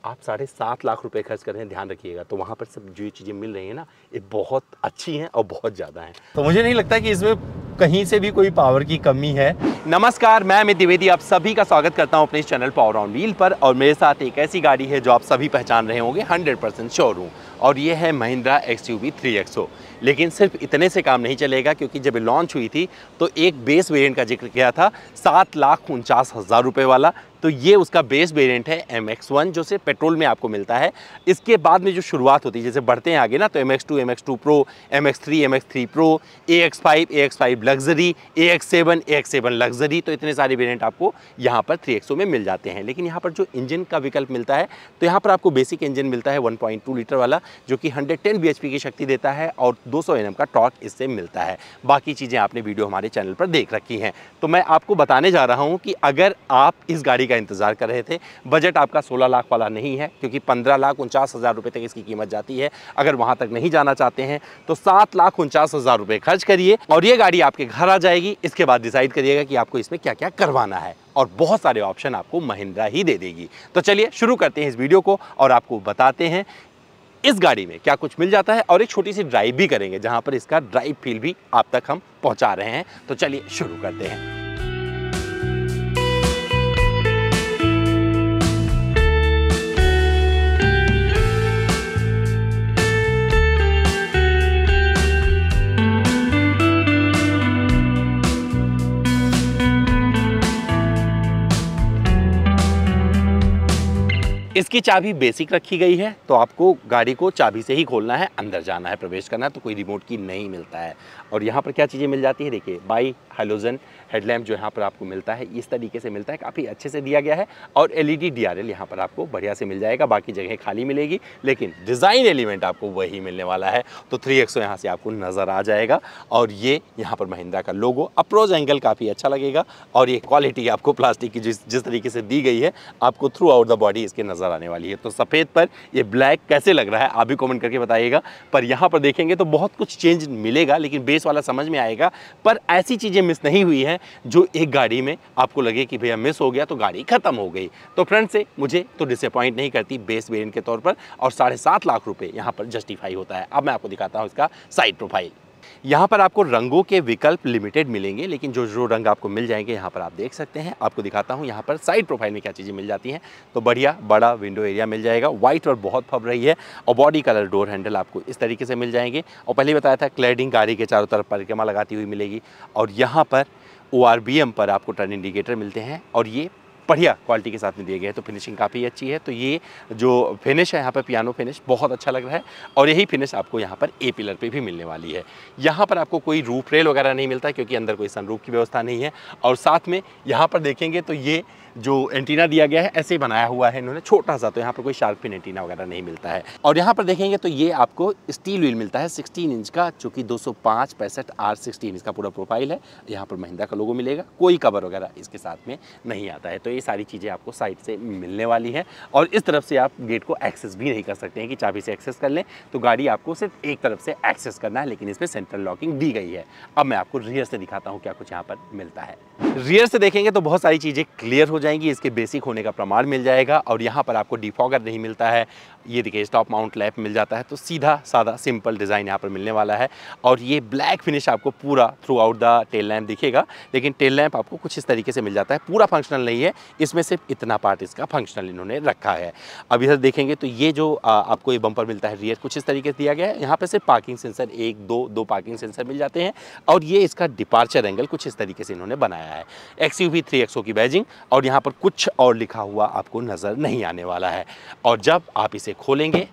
आप 7.5 लाख रुपए खर्च कर रहे हैं, ध्यान रखिएगा, तो वहाँ पर सब जो ये चीज़ें मिल रही हैं ना, ये बहुत अच्छी हैं और बहुत ज़्यादा हैं। तो मुझे नहीं लगता कि इसमें कहीं से भी कोई पावर की कमी है। नमस्कार, मैं अमित द्विवेदी आप सभी का स्वागत करता हूं अपने इस चैनल पावर ऑन व्हील पर। और मेरे साथ एक ऐसी गाड़ी है जो आप सभी पहचान रहे होंगे, 100% श्योर हूं, और ये है महिंद्रा XUV 3XO। लेकिन सिर्फ इतने से काम नहीं चलेगा, क्योंकि जब ये लॉन्च हुई थी तो एक बेस वेरिएंट का जिक्र किया था 7,49,000 रुपये वाला। तो ये उसका बेस वेरिएंट है MX1, जो सिर्फ पेट्रोल में आपको मिलता है। इसके बाद में जो शुरुआत होती है, जैसे बढ़ते हैं आगे ना, तो MX2, MX2 Pro, MX3, MX3 Pro, AX5, AX5 luxury, AX7, AX7 luxury, तो इतने सारे वेरिएंट आपको यहाँ पर 3XO में मिल जाते हैं। लेकिन यहाँ पर जो इंजन का विकल्प मिलता है, तो यहाँ पर आपको बेसिक इंजन मिलता है 1.2 लीटर वाला, जो कि 110 bhp की शक्ति देता है और 200 Nm का टॉर्क इससे मिलता है। बाकी चीज़ें आपने वीडियो हमारे चैनल पर देख रखी हैं। तो मैं आपको बताने जा रहा हूँ कि अगर आप इस गाड़ी का इंतजार कर रहे थे, बजट आपका 16 लाख वाला नहीं है, क्योंकि 15,49,000 रुपये तक इसकी कीमत जाती है। अगर वहां तक नहीं जाना चाहते हैं तो 7,49,000 रुपये खर्च करिए और ये गाड़ी आपके घर आ जाएगी। इसके बाद डिसाइड करिएगा कि आपको इसमें क्या क्या करवाना है, और बहुत सारे ऑप्शन आपको महिंद्रा ही दे देगी। तो चलिए शुरू करते हैं इस वीडियो को और आपको बताते हैं इस गाड़ी में क्या कुछ मिल जाता है, और एक छोटी सी ड्राइव भी करेंगे जहां पर इसका ड्राइव फील भी आप तक हम पहुंचा रहे हैं। तो चलिए शुरू करते हैं। इसकी चाबी बेसिक रखी गई है, तो आपको गाड़ी को चाबी से ही खोलना है, अंदर जाना है, प्रवेश करना है, तो कोई रिमोट की नहीं मिलता है। और यहाँ पर क्या चीज़ें मिल जाती है, देखिए, बाई हेलोजन हेडलैम्प जो यहाँ पर आपको मिलता है, इस तरीके से मिलता है, काफ़ी अच्छे से दिया गया है। और LED DRL यहाँ पर आपको बढ़िया से मिल जाएगा, बाकी जगह खाली मिलेगी, लेकिन डिज़ाइन एलिमेंट आपको वही मिलने वाला है। तो 3XO यहाँ से आपको नज़र आ जाएगा, और ये यहाँ पर महिंद्रा का लोगो, अप्रोच एंगल काफ़ी अच्छा लगेगा, और ये क्वालिटी आपको प्लास्टिक की जिस तरीके से दी गई है, आपको थ्रू आउट द बॉडी इसके नज़र आने वाली है। तो सफ़ेद पर ये ब्लैक कैसे लग रहा है आप भी कमेंट करके बताइएगा। पर यहाँ पर देखेंगे तो बहुत कुछ चेंज मिलेगा, लेकिन बेस वाला समझ में आएगा। पर ऐसी चीज़ें मिस नहीं हुई हैं जो एक गाड़ी में आपको लगे कि भैया मिस हो गया तो गाड़ी खत्म हो गई। तो फ्रेंड से मुझे तो डिसअपॉइंट नहीं करती बेस वेरिएंट के तौर पर, और 7.5 लाख रुपये यहाँ पर जस्टिफाई होता है। अब मैं आपको दिखाता हूँ इसका साइड प्रोफाइल। यहाँ पर आपको रंगों के विकल्प लिमिटेड मिलेंगे, लेकिन जो रंग आपको मिल जाएंगे यहाँ पर आप देख सकते हैं। आपको दिखाता हूँ यहाँ पर साइड प्रोफाइल में क्या चीज़ें मिल जाती हैं। तो बढ़िया बड़ा विंडो एरिया मिल जाएगा, वाइट और बहुत फब रही है, और बॉडी कलर डोर हैंडल आपको इस तरीके से मिल जाएंगे। और पहले बताया था क्लैडिंग गाड़ी के चारों तरफ परिक्रमा लगाती हुई मिलेगी, और यहाँ पर ORBM पर आपको टर्न इंडिकेटर मिलते हैं, और ये बढ़िया क्वालिटी के साथ में दिए गए हैं। तो फिनिशिंग काफ़ी अच्छी है। तो ये जो फिनिश है यहाँ पर, पियानो फिनिश, बहुत अच्छा लग रहा है, और यही फिनिश आपको यहाँ पर A पिलर पे भी मिलने वाली है। यहाँ पर आपको कोई रूफ रेल वगैरह नहीं मिलता है, क्योंकि अंदर कोई सनरूफ की व्यवस्था नहीं है। और साथ में यहाँ पर देखेंगे तो ये जो एंटीना दिया गया है, ऐसे ही बनाया हुआ है इन्होंने, छोटा सा, तो यहाँ पर कोई शार्क फिन एंटीना वगैरह नहीं मिलता है। और यहाँ पर देखेंगे तो ये आपको स्टील व्हील मिलता है 16 इंच का, जो कि 205/65 R16 इसका पूरा प्रोफाइल है। यहाँ पर महिंद्रा का लोगो मिलेगा, कोई कवर वगैरह इसके साथ में नहीं आता है। तो ये सारी चीज़ें आपको साइड से मिलने वाली है, और इस तरफ से आप गेट को एक्सेस भी नहीं कर सकते हैं कि चाबी से एक्सेस कर लें। तो गाड़ी आपको सिर्फ एक तरफ से एक्सेस करना है, लेकिन इसमें सेंट्रल लॉकिंग दी गई है। अब मैं आपको रियर से दिखाता हूँ क्या कुछ यहाँ पर मिलता है। रियर से देखेंगे तो बहुत सारी चीज़ें क्लियर हो जाएंगी, इसके बेसिक होने का प्रमाण मिल जाएगा। और यहाँ पर आपको डिफॉगर नहीं मिलता है, ये देखिए स्टॉप माउंट लैंप मिल जाता है। तो सीधा सादा सिंपल डिज़ाइन यहाँ पर मिलने वाला है, और ये ब्लैक फिनिश आपको पूरा through out the tail lamp दिखेगा। लेकिन टेल लैंप आपको कुछ इस तरीके से मिल जाता है, पूरा फंक्शनल नहीं है, इसमें सिर्फ इतना पार्ट इसका फंक्शनल इन्होंने रखा है। अब इधर देखेंगे तो ये जो आपको ये बम्पर मिलता है रियर, कुछ इस तरीके से दिया गया है। यहाँ पर सिर्फ पार्किंग सेंसर, दो पार्किंग सेंसर मिल जाते हैं, और ये इसका डिपार्चर एंगल कुछ इस तरीके से इन्होंने बनाया है। XUV 3XO की बैजिंग, और यहाँ पर कुछ और लिखा हुआ आपको नज़र नहीं आने वाला है। और जब आप इसे खोलेंगे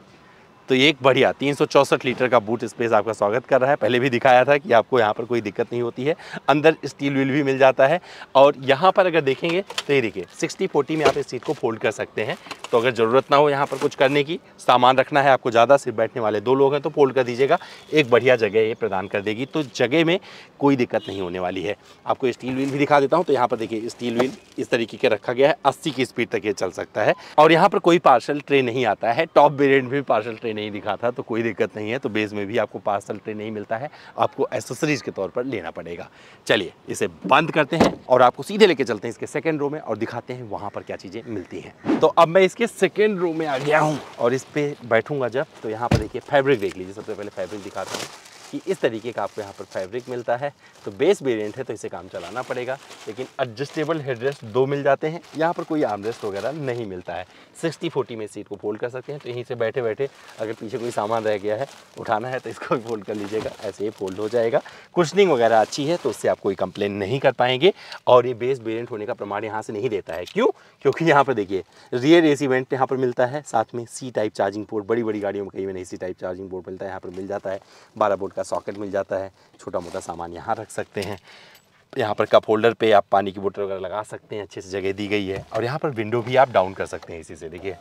तो ये एक बढ़िया 364 लीटर का बूट स्पेस आपका स्वागत कर रहा है। पहले भी दिखाया था कि आपको यहाँ पर कोई दिक्कत नहीं होती है। अंदर स्टील व्हील भी मिल जाता है, और यहाँ पर अगर देखेंगे तो ये देखिए 60/40 में आप इस सीट को फोल्ड कर सकते हैं। तो अगर ज़रूरत ना हो यहाँ पर कुछ करने की, सामान रखना है आपको ज़्यादा, सिर्फ बैठने वाले 2 लोग हैं, तो फोल्ड कर दीजिएगा, एक बढ़िया जगह ये प्रदान कर देगी। तो जगह में कोई दिक्कत नहीं होने वाली है। आपको स्टील व्हील भी दिखा देता हूँ। तो यहाँ पर देखिए स्टील व्हील इस तरीके के रखा गया है, 80 की स्पीड तक ये चल सकता है। और यहाँ पर कोई पार्सल ट्रे नहीं आता है, टॉप वेरिएंट में भी पार्सल ट्रे नहीं दिखा था तो कोई दिक्कत नहीं है, तो बेस में भी आपको पार्सल ट्रे नहीं मिलता है, आपको एसेसरीज के तौर पर लेना पड़ेगा। चलिए इसे बंद करते हैं और आपको सीधे लेके चलते हैं इसके सेकेंड रो में और दिखाते हैं वहाँ पर क्या चीज़ें मिलती हैं। तो अब मैं इसके सेकेंड रो में आ गया हूँ और इस पर बैठूंगा जब, तो यहाँ पर देखिए फैब्रिक देख लीजिए। सबसे पहले फैब्रिक दिखाता हूँ कि इस तरीके का आपको यहाँ पर फैब्रिक मिलता है। तो बेस वेरिएंट है तो इसे काम चलाना पड़ेगा, लेकिन एडजस्टेबल हेडरेस्ट 2 मिल जाते हैं। यहाँ पर कोई आर्मरेस्ट वगैरह नहीं मिलता है। 60-40 में सीट को फोल्ड कर सकते हैं, तो यहीं से बैठे बैठे अगर पीछे कोई सामान रह गया है उठाना है तो इसको भी फोल्ड कर लीजिएगा, ऐसे ही फोल्ड हो जाएगा। कुशनिंग वगैरह अच्छी है तो उससे आप कोई कंप्लेन नहीं कर पाएंगे। और ये बेस वेरिएंट होने का प्रमाण यहाँ से नहीं देता है। क्यों? क्योंकि यहाँ पर देखिए रियर AC वेंट यहाँ पर मिलता है, साथ में C टाइप चार्जिंग पोर्ट, बड़ी बड़ी गाड़ियों में कहीं में नहीं C टाइप चार्जिंग पोर्ट मिलता है, यहाँ पर मिल जाता है। 12 वोल्ट का सॉकेट मिल जाता है, छोटा मोटा सामान यहाँ रख सकते हैं। यहाँ पर कप होल्डर पे आप पानी की बोतल वगैरह लगा सकते हैं, अच्छे से जगह दी गई है। और यहाँ पर विंडो भी आप डाउन कर सकते हैं इसी से, देखिए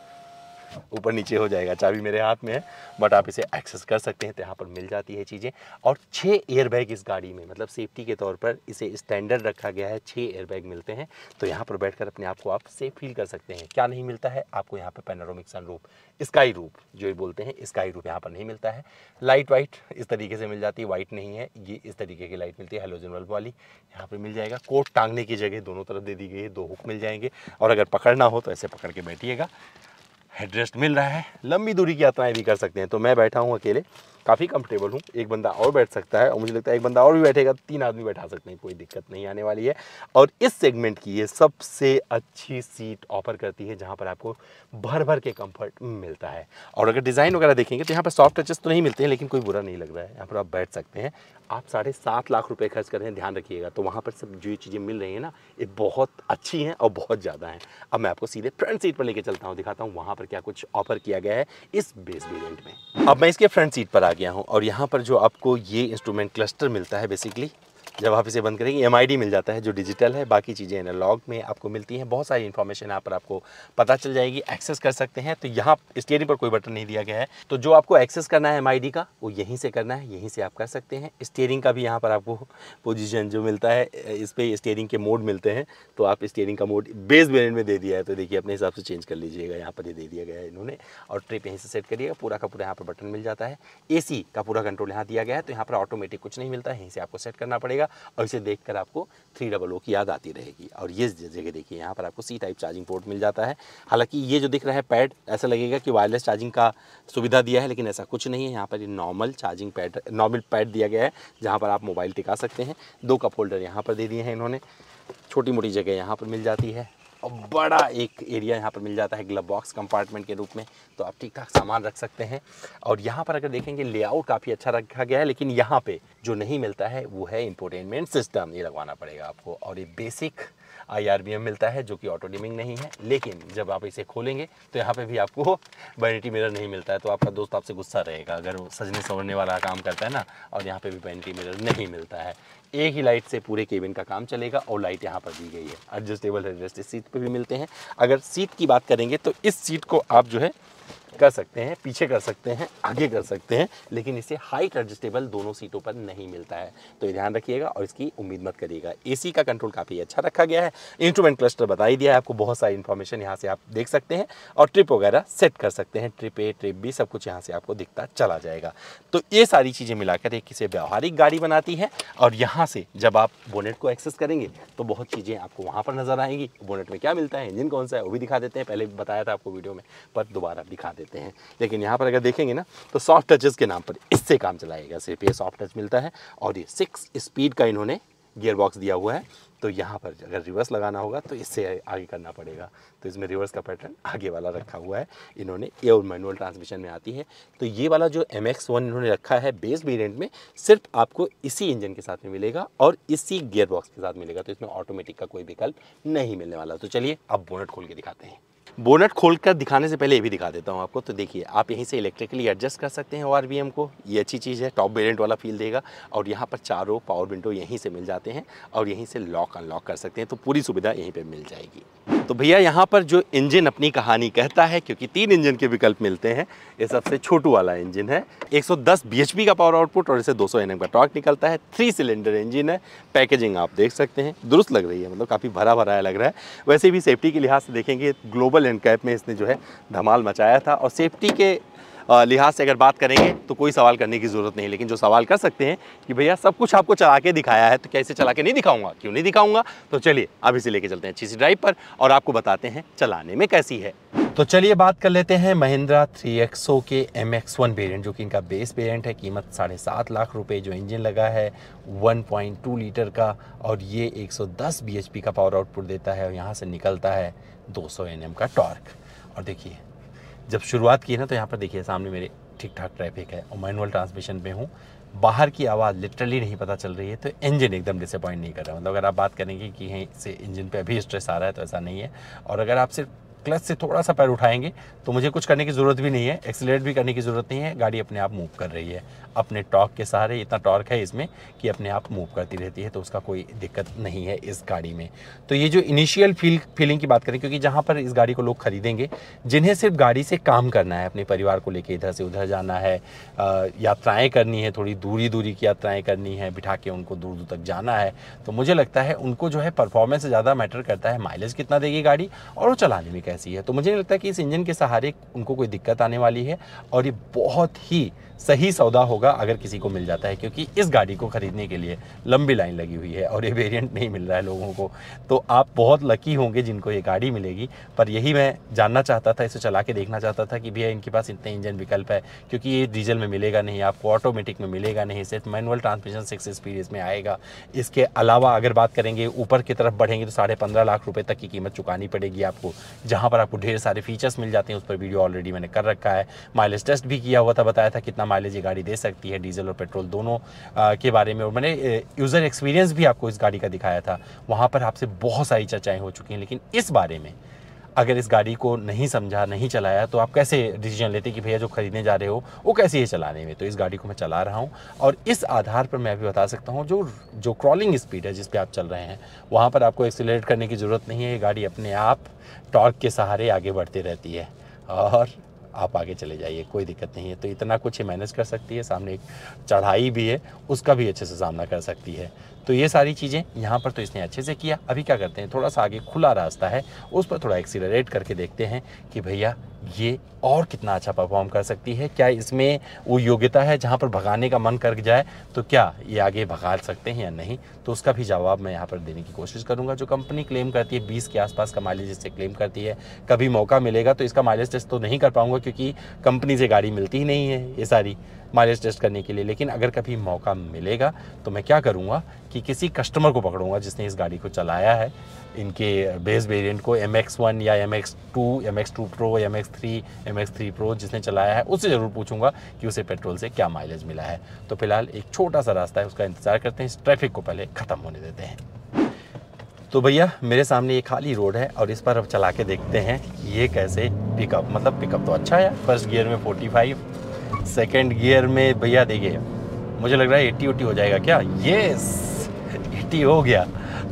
ऊपर नीचे हो जाएगा। चाबी मेरे हाथ में है बट आप इसे एक्सेस कर सकते हैं, तो यहाँ पर मिल जाती है चीज़ें। और 6 एयरबैग इस गाड़ी में, मतलब सेफ्टी के तौर पर इसे स्टैंडर्ड रखा गया है। 6 एयरबैग मिलते हैं, तो यहाँ पर बैठकर अपने आप को आप सेफ फील कर सकते हैं। क्या नहीं मिलता है आपको? यहाँ पर पैनोरामिक सनरूफ, स्काई रूफ जो ये बोलते हैं, स्काई रूफ यहाँ पर नहीं मिलता है। लाइट वाइट इस तरीके से मिल जाती है, वाइट नहीं है ये, इस तरीके की लाइट मिलती है हेलोजन बल्ब वाली, यहाँ पर मिल जाएगा। कोट टांगने की जगह दोनों तरफ दे दी गई है, 2 हुक मिल जाएंगे। और अगर पकड़ना हो तो ऐसे पकड़ के बैठिएगा। हेडरेस्ट मिल रहा है, लंबी दूरी की यात्राएं भी कर सकते हैं। तो मैं बैठा हूँ अकेले, काफ़ी कंफर्टेबल हूँ। एक बंदा और बैठ सकता है और मुझे लगता है एक बंदा और भी बैठेगा, 3 आदमी बैठा सकते हैं, कोई दिक्कत नहीं आने वाली है। और इस सेगमेंट की ये सबसे अच्छी सीट ऑफर करती है, जहाँ पर आपको भर भर के कंफर्ट मिलता है। और अगर डिज़ाइन वगैरह देखेंगे तो यहाँ पर सॉफ्ट टचेस तो नहीं मिलते हैं, लेकिन कोई बुरा नहीं लग रहा है। यहाँ पर आप बैठ सकते हैं। आप 7.5 लाख रुपए खर्च कर रहे हैं, ध्यान रखिएगा। तो वहाँ पर सब जो ये चीज़ें मिल रही हैं ना, ये बहुत अच्छी हैं और बहुत ज़्यादा हैं। अब मैं आपको सीधे फ्रंट सीट पर लेके चलता हूँ, दिखाता हूँ वहाँ पर क्या कुछ ऑफर किया गया है इस बेस वेरिएंट में। अब मैं इसके फ्रंट सीट पर आ गया हूँ और यहाँ पर जो आपको ये इंस्ट्रूमेंट क्लस्टर मिलता है, बेसिकली जब आप इसे बंद करेंगे MID मिल जाता है जो डिजिटल है, बाकी चीज़ें एनालॉग में आपको मिलती हैं। बहुत सारी इन्फॉर्मेशन यहाँ पर आपको पता चल जाएगी, एक्सेस कर सकते हैं। तो यहाँ स्टीयरिंग पर कोई बटन नहीं दिया गया है, तो जो आपको एक्सेस करना है MID का वो यहीं से करना है, यहीं से आप कर सकते हैं। स्टीयरिंग का भी यहाँ पर आपको पोजीशन जो मिलता है, इस पर स्टीयरिंग के मोड मिलते हैं, तो आप स्टीयरिंग का मोड बेस वेरिएंट में दे दिया है, तो देखिए अपने हिसाब से चेंज कर लीजिएगा। यहाँ पर ये दे दिया गया है इन्होंने, और ट्रिप यहीं से सेट करिएगा। पूरा का पूरा यहाँ पर बटन मिल जाता है। AC का पूरा कंट्रोल यहाँ दिया गया है, तो यहाँ पर ऑटोमेटिक कुछ नहीं मिलता है, यहीं से आपको सेट करना पड़ेगा। और इसे देखकर आपको 300 की याद आती रहेगी। और ये जगह देखिए, यहाँ पर आपको C टाइप चार्जिंग पोर्ट मिल जाता है। हालांकि ये जो दिख रहा है पैड, ऐसा लगेगा कि वायरलेस चार्जिंग का सुविधा दिया है, लेकिन ऐसा कुछ नहीं है। यहाँ पर ये normal charging pad, normal pad दिया गया है, जहाँ पर आप मोबाइल टिका सकते हैं। 2 कप होल्डर यहाँ पर दे दिए हैं इन्होंने, छोटी मोटी जगह यहाँ पर मिल जाती है और बड़ा एक एरिया यहाँ पर मिल जाता है ग्लव बॉक्स कंपार्टमेंट के रूप में, तो आप ठीक ठाक सामान रख सकते हैं। और यहाँ पर अगर देखेंगे लेआउट काफ़ी अच्छा रखा गया है, लेकिन यहाँ पे जो नहीं मिलता है वो है इंफोटेनमेंट सिस्टम, ये लगवाना पड़ेगा आपको। और ये बेसिक IRBM मिलता है जो कि ऑटो डिमिंग नहीं है, लेकिन जब आप इसे खोलेंगे तो यहाँ पे भी आपको वैनिटी मिरर नहीं मिलता है। तो आपका दोस्त आपसे गुस्सा रहेगा अगर वो सजने संवरने वाला काम करता है ना, और यहाँ पे भी वैनिटी मिरर नहीं मिलता है। एक ही लाइट से पूरे केबिन का काम चलेगा और लाइट यहाँ पर दी गई है। एडजस्टेबल हेडरेस्ट इस सीट पे भी मिलते हैं। अगर सीट की बात करेंगे तो इस सीट को आप जो है कर सकते हैं, पीछे कर सकते हैं, आगे कर सकते हैं, लेकिन इसे हाइट एडजस्टेबल दोनों सीटों पर नहीं मिलता है। तो ये ध्यान रखिएगा और इसकी उम्मीद मत करिएगा। AC का कंट्रोल काफ़ी अच्छा रखा गया है। इंस्ट्रूमेंट क्लस्टर बता ही दिया है आपको, बहुत सारी इन्फॉर्मेशन यहाँ से आप देख सकते हैं और ट्रिप वगैरह सेट कर सकते हैं। ट्रिप A, ट्रिप B सब कुछ यहाँ से आपको दिखता चला जाएगा। तो ये सारी चीज़ें मिलाकर एक इसे व्यवहारिक गाड़ी बनाती है। और यहाँ से जब आप बोनेट को एक्सेस करेंगे तो बहुत चीज़ें आपको वहाँ पर नजर आएंगी। बोनेट में क्या मिलता है, इंजन कौन सा है वो भी दिखा देते हैं, पहले बताया था आपको वीडियो में, पर दोबारा दिखा देते हैं। लेकिन यहाँ पर अगर देखेंगे ना तो सॉफ्ट टचेस के नाम पर इससे काम चलाएगा, सिर्फ ये सॉफ्ट टच मिलता है। और ये 6 स्पीड का इन्होंने गियर बॉक्स दिया हुआ है, तो यहाँ पर अगर रिवर्स लगाना होगा तो इससे आगे करना पड़ेगा। तो इसमें रिवर्स का पैटर्न आगे वाला रखा हुआ है इन्होंने, ये और मैनुअल ट्रांसमिशन में आती है। तो ये वाला जो MX-1 इन्होंने रखा है बेस वेरिएंट में, सिर्फ आपको इसी इंजन के साथ में मिलेगा और इसी गियर बॉक्स के साथ मिलेगा। तो इसमें ऑटोमेटिक का कोई विकल्प नहीं मिलने वाला। तो चलिए अब बोनट खोल के दिखाते हैं। बोनट खोलकर दिखाने से पहले ये भी दिखा देता हूँ आपको। तो देखिए आप यहीं से इलेक्ट्रिकली एडजस्ट कर सकते हैं ORVM को, ये अच्छी चीज़ है, टॉप वेरिएंट वाला फील देगा। और यहाँ पर चारों पावर विंडो यहीं से मिल जाते हैं और यहीं से लॉक अनलॉक कर सकते हैं, तो पूरी सुविधा यहीं पे मिल जाएगी। तो भैया यहाँ पर जो इंजन अपनी कहानी कहता है, क्योंकि 3 इंजन के विकल्प मिलते हैं। ये सबसे छोटू वाला इंजन है, 110 bhp का पावर आउटपुट और इसे 200 Nm का टॉर्क निकलता है। 3 सिलेंडर इंजन है। पैकेजिंग आप देख सकते हैं, दुरुस्त लग रही है, मतलब काफ़ी भरा भरा लग रहा है। वैसे भी सेफ्टी के लिहाज से देखेंगे, ग्लोबल एनकैप में इसने जो है धमाल मचाया था और सेफ्टी के लिहाज से अगर बात करेंगे तो कोई सवाल करने की ज़रूरत नहीं, लेकिन जो सवाल कर सकते हैं कि भैया सब कुछ आपको चला के दिखाया है तो क्या इसे चला के नहीं दिखाऊंगा, क्यों नहीं दिखाऊंगा। तो चलिए अब इसे लेके चलते हैं अच्छी सी ड्राइव पर और आपको बताते हैं चलाने में कैसी है। तो चलिए बात कर लेते हैं महिंद्रा 3XO के MX1 वेरिएंट, जो कि इनका बेस वेरिएंट है। कीमत 7.5 लाख रुपए। जो इंजन लगा है 1.2 लीटर का और ये 110 bhp का पावर आउटपुट देता है और यहाँ से निकलता है 200 Nm का टॉर्क। और देखिए जब शुरुआत की ना तो यहाँ पर देखिए सामने मेरे ठीक ठाक ट्रैफिक है और मैनुअल ट्रांसमिशन पे हूँ। बाहर की आवाज़ लिटरली नहीं पता चल रही है, तो इंजन एकदम डिसअपॉइंट नहीं कर रहा। मतलब अगर आप बात करेंगे कि यहीं से इंजन पे अभी स्ट्रेस आ रहा है तो ऐसा नहीं है। और अगर आप सिर्फ क्लच से थोड़ा सा पैर उठाएंगे तो मुझे कुछ करने की ज़रूरत भी नहीं है, एक्सीलरेट भी करने की ज़रूरत नहीं है। गाड़ी अपने आप मूव कर रही है अपने टॉर्क के सहारे। इतना टॉर्क है इसमें कि अपने आप मूव करती रहती है, तो उसका कोई दिक्कत नहीं है इस गाड़ी में। तो ये जो इनिशियल फीलिंग की बात करें, क्योंकि जहाँ पर इस गाड़ी को लोग खरीदेंगे जिन्हें सिर्फ गाड़ी से काम करना है, अपने परिवार को लेके इधर से उधर जाना है, यात्राएँ करनी है, थोड़ी दूरी की यात्राएँ करनी है, बिठा के उनको दूर दूर तक जाना है, तो मुझे लगता है उनको जो है परफॉर्मेंस से ज़्यादा मैटर करता है माइलेज कितना देगी गाड़ी और वो चलाने में कैसी है। तो मुझे नहीं लगता कि इस इंजन के सहारे उनको कोई दिक्कत आने वाली है और ये बहुत ही सही सौदा होगा अगर किसी को मिल जाता है, क्योंकि इस गाड़ी को ख़रीदने के लिए लंबी लाइन लगी हुई है और ये वेरिएंट नहीं मिल रहा है लोगों को। तो आप बहुत लकी होंगे जिनको ये गाड़ी मिलेगी। पर यही मैं जानना चाहता था, इसे चला के देखना चाहता था कि भैया इनके पास इतने इंजन विकल्प है, क्योंकि ये डीजल में मिलेगा नहीं, आपको ऑटोमेटिक में मिलेगा नहीं, सिर्फ मैनुअल ट्रांसमिशन 6 स्पीड इसमें आएगा। इसके अलावा अगर बात करेंगे ऊपर की तरफ बढ़ेंगे तो 15.5 लाख रुपये तक की कीमत चुकानी पड़ेगी आपको, जहाँ पर आपको ढेर सारे फीचर्स मिल जाते हैं। उस पर वीडियो ऑलरेडी मैंने कर रखा है, माइलेज टेस्ट भी किया हुआ था, बताया था कितना माइलेज ये गाड़ी दे सकती है डीजल और पेट्रोल दोनों के बारे में। और मैंने यूज़र एक्सपीरियंस भी आपको इस गाड़ी का दिखाया था, वहाँ पर आपसे बहुत सारी चर्चाएं हो चुकी हैं। लेकिन इस बारे में अगर इस गाड़ी को नहीं समझा, नहीं चलाया, तो आप कैसे डिसीजन लेते कि भैया जो खरीदने जा रहे हो वो कैसे है चलाने में। तो इस गाड़ी को मैं चला रहा हूँ और इस आधार पर मैं भी बता सकता हूँ जो क्रॉलिंग स्पीड है जिस पे आप चल रहे हैं, वहाँ पर आपको एक्सीलरेट करने की ज़रूरत नहीं है। ये गाड़ी अपने आप टॉर्क के सहारे आगे बढ़ती रहती है और आप आगे चले जाइए, कोई दिक्कत नहीं है। तो इतना कुछ ये मैनेज कर सकती है। सामने एक चढ़ाई भी है, उसका भी अच्छे से सामना कर सकती है। तो ये सारी चीज़ें यहाँ पर तो इसने अच्छे से किया। अभी क्या करते हैं, थोड़ा सा आगे खुला रास्ता है, उस पर थोड़ा एक्सीलरेट करके देखते हैं कि भैया ये और कितना अच्छा परफॉर्म कर सकती है। क्या इसमें वो योग्यता है जहाँ पर भगाने का मन कर जाए तो क्या ये आगे भगा सकते हैं या नहीं, तो उसका भी जवाब मैं यहाँ पर देने की कोशिश करूँगा। जो कंपनी क्लेम करती है 20 के आसपास का माइलेज इससे क्लेम करती है। कभी मौका मिलेगा तो इसका माइलेज टेस्ट तो नहीं कर पाऊँगा, क्योंकि कंपनी से गाड़ी मिलती ही नहीं है ये सारी माइलेज टेस्ट करने के लिए। लेकिन अगर कभी मौका मिलेगा तो मैं क्या करूँगा कि किसी कस्टमर को पकड़ूंगा जिसने इस गाड़ी को चलाया है, इनके बेस वेरिएंट को, MX1 या MX2, MX2 Pro, MX3, MX3 Pro जिसने चलाया है, उससे ज़रूर पूछूंगा कि उसे पेट्रोल से क्या माइलेज मिला है। तो फिलहाल एक छोटा सा रास्ता है, उसका इंतज़ार करते हैं, इस ट्रैफिक को पहले ख़त्म होने देते हैं। तो भैया मेरे सामने एक खाली रोड है और इस पर अब चला के देखते हैं ये कैसे पिकअप तो अच्छा है। फर्स्ट गियर में 45, सेकेंड गियर में भैया देखिए मुझे लग रहा है 80 हो जाएगा क्या। यस 80 हो गया।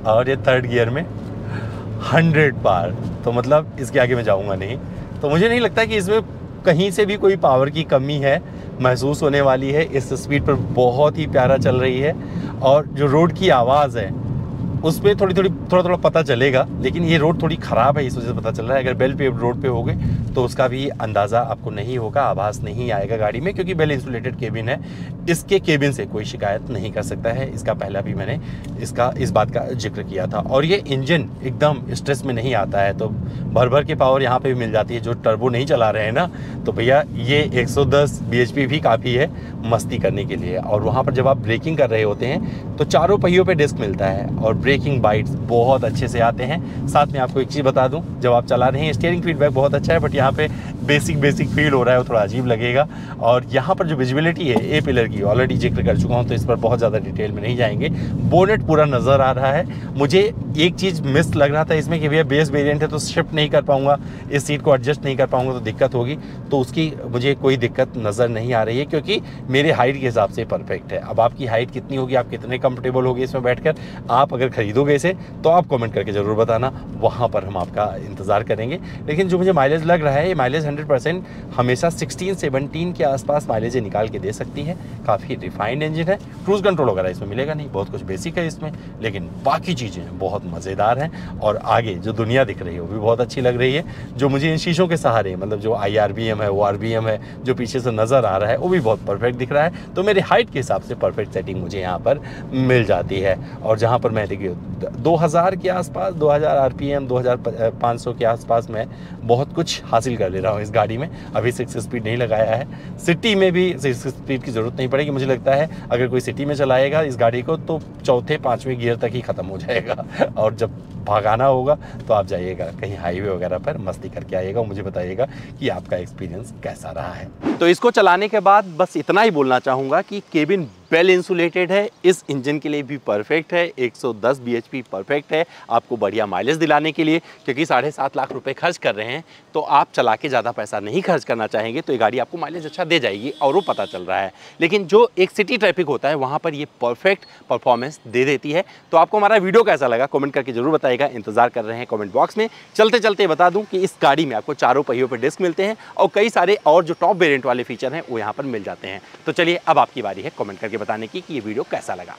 और ये थर्ड गियर में 100 पार, तो मतलब इसके आगे मैं जाऊंगा नहीं। तो मुझे नहीं लगता कि इसमें कहीं से भी कोई पावर की कमी है महसूस होने वाली है। इस स्पीड पर बहुत ही प्यारा चल रही है और जो रोड की आवाज़ है उसमें थोड़ा पता चलेगा, लेकिन ये रोड थोड़ी ख़राब है इस वजह से पता चल रहा है। अगर बेल पे रोड पे होगे तो उसका भी अंदाज़ा आपको नहीं होगा, आभास नहीं आएगा गाड़ी में, क्योंकि बेल इंसुलेटेड केबिन है। इसके केबिन से कोई शिकायत नहीं कर सकता है। इसका पहला भी मैंने इस बात का जिक्र किया था। और ये इंजन एकदम स्ट्रेस में नहीं आता है, तो भर के पावर यहाँ पे भी मिल जाती है। जो टर्बो नहीं चला रहे हैं ना, तो भैया ये 110 bhp भी काफ़ी है मस्ती करने के लिए। और वहाँ पर जब आप ब्रेकिंग कर रहे होते हैं तो चारों पहियों पे डिस्क मिलता है और ब्रेकिंग बाइट्स बहुत अच्छे से आते हैं। साथ में आपको एक चीज़ बता दूं, जब आप चला रहे हैं स्टीयरिंग फीडबैक बहुत अच्छा है, बट यहाँ पे बेसिक फील हो रहा है, वो थोड़ा अजीब लगेगा। और यहाँ पर जो विजिबिलिटी है ए पिलर की ऑलरेडी जिक्र कर चुका हूँ, तो इस पर बहुत ज़्यादा डिटेल में नहीं जाएंगे। बोनेट पूरा नज़र आ रहा है। मुझे एक चीज़ मिस लग रहा था इसमें कि भैया बेस वेरिएंट है तो शिफ्ट नहीं कर पाऊँगा, इस सीट को एडजस्ट नहीं कर पाऊँगा तो दिक्कत होगी। तो उसकी मुझे कोई दिक्कत नज़र नहीं आ रही है, क्योंकि मेरे हाइट के हिसाब से परफेक्ट है। अब आपकी हाइट कितनी होगी, आप कितने कंफर्टेबल होगी इसमें बैठकर, आप अगर खरीदोगे इसे तो आप कमेंट करके ज़रूर बताना, वहाँ पर हम आपका इंतज़ार करेंगे। लेकिन जो मुझे माइलेज लग रहा है, ये माइलेज 100% हमेशा 16-17 के आसपास माइलेज निकाल के दे सकती है। काफ़ी रिफाइंड इंजन है, क्रूज़ कंट्रोल वगैरह इसमें मिलेगा नहीं, बहुत कुछ बेसिक है इसमें, लेकिन बाकी चीज़ें बहुत मज़ेदार हैं। और आगे जो दुनिया दिख रही है वो भी बहुत अच्छी लग रही है। जो मुझे इन शीशों के सहारे, मतलब जो IRBM है, ORBM है, जो पीछे से नज़र आ रहा है, वो भी बहुत परफेक्ट दिख रहा है। तो मेरे हाइट के हिसाब से परफेक्ट सेटिंग मुझे यहाँ पर मिल जाती है। और जहाँ पर मैं देखिए 2000 के आसपास, 2000 RPM, 2500 के आसपास मैं बहुत कुछ हासिल कर ले रहा हूँ इस गाड़ी में। अभी 6 स्पीड नहीं लगाया है, सिटी में भी 6 स्पीड की ज़रूरत नहीं पड़ेगी। मुझे लगता है अगर कोई सिटी में चलाएगा इस गाड़ी को तो 4-5वें गियर तक ही ख़त्म हो जाएगा। और जब भागाना होगा तो आप जाइएगा कहीं हाईवे वगैरह पर, मस्ती करके आइएगा और मुझे बताइएगा कि आपका एक्सपीरियंस कैसा रहा है। तो इसको चलाने के बाद बस इतना ही बोलना चाहूँगा कि केबिन वेल इंसुलेटेड है, इस इंजन के लिए भी परफेक्ट है, 110 bhp परफेक्ट है आपको बढ़िया माइलेज दिलाने के लिए। क्योंकि 7.5 लाख रुपए खर्च कर रहे हैं तो आप चला के ज़्यादा पैसा नहीं खर्च करना चाहेंगे तो ये गाड़ी आपको माइलेज अच्छा दे जाएगी, और वो पता चल रहा है। लेकिन जो एक सिटी ट्रैफिक होता है वहाँ पर ये परफेक्ट परफॉर्मेंस दे देती है। तो आपको हमारा वीडियो कैसा लगा कमेंट करके जरूर बताइएगा, इंतजार कर रहे हैं कमेंट बॉक्स में। चलते चलते बता दूं कि इस गाड़ी में आपको चारों पहियों पर डिस्क मिलते हैं और कई सारे और जो टॉप वेरिएंट वाले फीचर हैं वो यहाँ पर मिल जाते हैं। तो चलिए अब आपकी बारी है कमेंट करके बताने की कि ये वीडियो कैसा लगा।